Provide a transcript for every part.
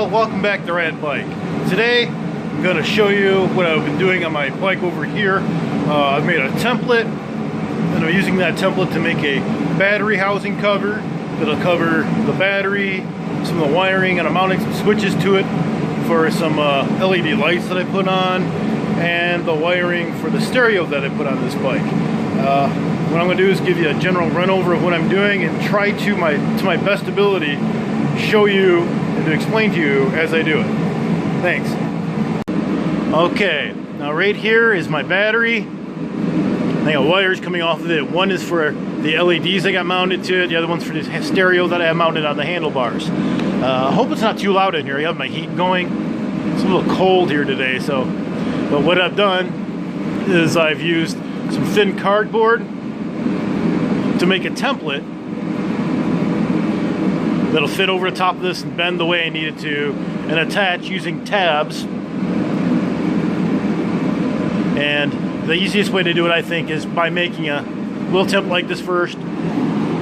Well, welcome back to Rad Bike. Today I'm going to show you what I've been doing on my bike over here. I've made a template and I'm using that template to make a battery housing cover that'll cover the battery, some of the wiring, and I'm mounting some switches to it for some LED lights that I put on and the wiring for the stereo that I put on this bike. What I'm going to do is give you a general run over of what I'm doing and try to my best ability show you and to explain to you as I do it. Thanks. Okay, now right here is my battery. I got wires coming off of it. One is for the LEDs I got mounted to it. The other one's for the stereo that I have mounted on the handlebars. I hope it's not too loud in here. I have my heat going. It's a little cold here today, but what I've done is I've used some thin cardboard to make a template that'll fit over the top of this and bend the way I need it to, and attach using tabs. And the easiest way to do it, I think, is by making a little template like this first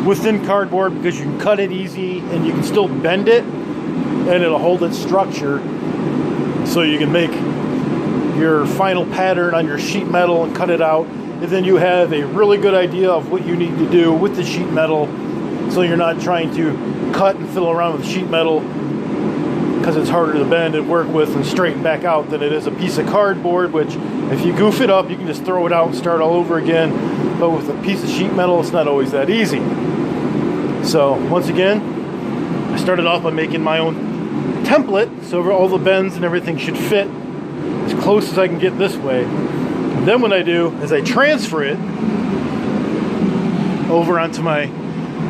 with thin cardboard, because you can cut it easy and you can still bend it and it'll hold its structure, so you can make your final pattern on your sheet metal and cut it out, and then you have a really good idea of what you need to do with the sheet metal, so you're not trying to cut and fiddle around with sheet metal, because it's harder to bend and work with and straighten back out than it is a piece of cardboard, which if you goof it up you can just throw it out and start all over again. But with a piece of sheet metal it's not always that easy. So once again, I started off by making my own template so all the bends and everything should fit as close as I can get this way. And then what I do is I transfer it over onto my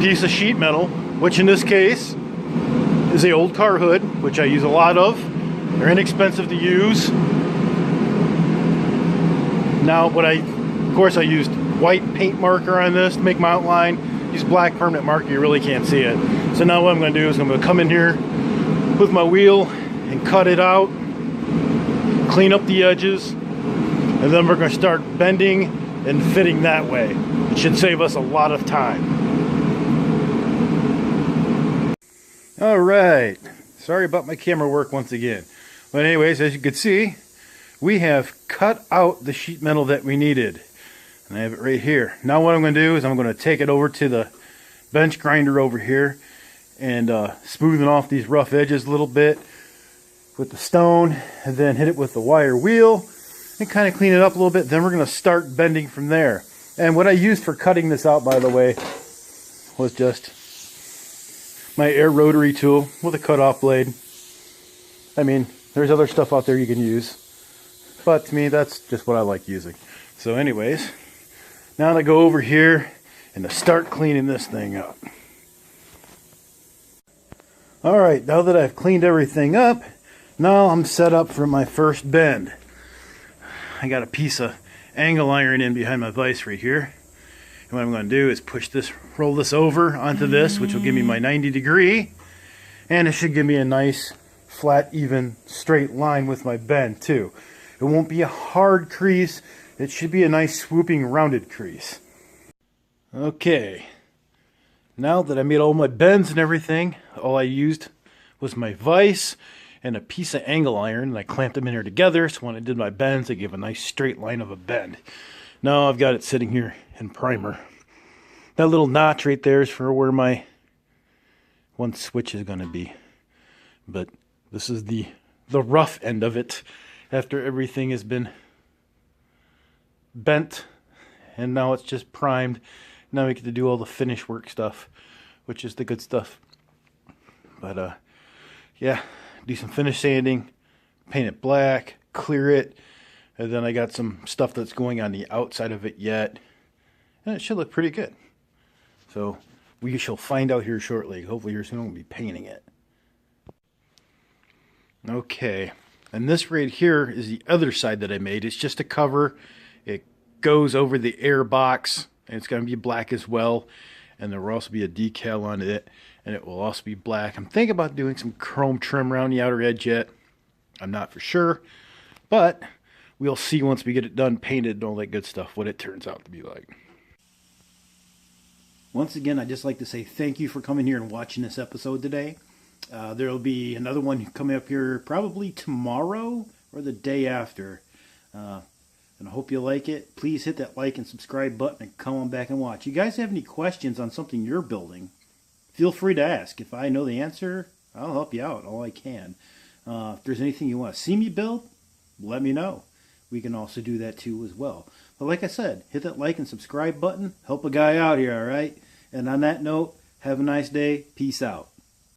piece of sheet metal, which in this case is the old car hood, which I use a lot of. They're inexpensive to use. Now of course I used white paint marker on this to make my outline. Use black permanent marker, you really can't see it. So now what I'm going to do is I'm going to come in here with my wheel and cut it out, clean up the edges, and then we're going to start bending and fitting that way. It should save us a lot of time. Alright, sorry about my camera work once again. But anyways, as you can see, we have cut out the sheet metal that we needed. And I have it right here. Now what I'm going to do is I'm going to take it over to the bench grinder over here and smoothing off these rough edges a little bit with the stone, and then hit it with the wire wheel and kind of clean it up a little bit. Then we're going to start bending from there. And what I used for cutting this out, by the way, was just my air rotary tool with a cutoff blade. I mean, there's other stuff out there you can use, but to me that's just what I like using. So anyways, now to go over here and to start cleaning this thing up. Alright, now that I've cleaned everything up, now I'm set up for my first bend. I got a piece of angle iron in behind my vise right here. And what I'm going to do is roll this over onto this, which will give me my 90 degree. And it should give me a nice, flat, even, straight line with my bend too. It won't be a hard crease. It should be a nice swooping rounded crease. Okay. Now that I made all my bends and everything, all I used was my vise and a piece of angle iron, and I clamped them in here together, so when I did my bends, I gave a nice straight line of a bend. Now I've got it sitting here in primer. That little notch right there is for where my one switch is going to be. But this is the rough end of it after everything has been bent, and now it's just primed. Now we get to do all the finish work stuff, which is the good stuff. But yeah, do some finish sanding, paint it black, clear it, and then I got some stuff that's going on the outside of it yet, and it should look pretty good. So we shall find out here shortly. Hopefully here soon we'll be painting it. Okay, and this right here is the other side that I made. It's just a cover. It goes over the Airbox, and it's going to be black as well, and there will also be a decal on it, and it will also be black. I'm thinking about doing some chrome trim around the outer edge yet. I'm not for sure, but we'll see once we get it done painted and all that good stuff what it turns out to be like. Once again, I'd just like to say thank you for coming here and watching this episode today. There'll be another one coming up here probably tomorrow or the day after. And I hope you like it. Please hit that like and subscribe button and come on back and watch. You guys have any questions on something you're building, feel free to ask. If I know the answer, I'll help you out all I can. If there's anything you want to see me build, let me know. We can also do that too as well. But like I said, hit that like and subscribe button. Help a guy out here, all right? And on that note, have a nice day. Peace out.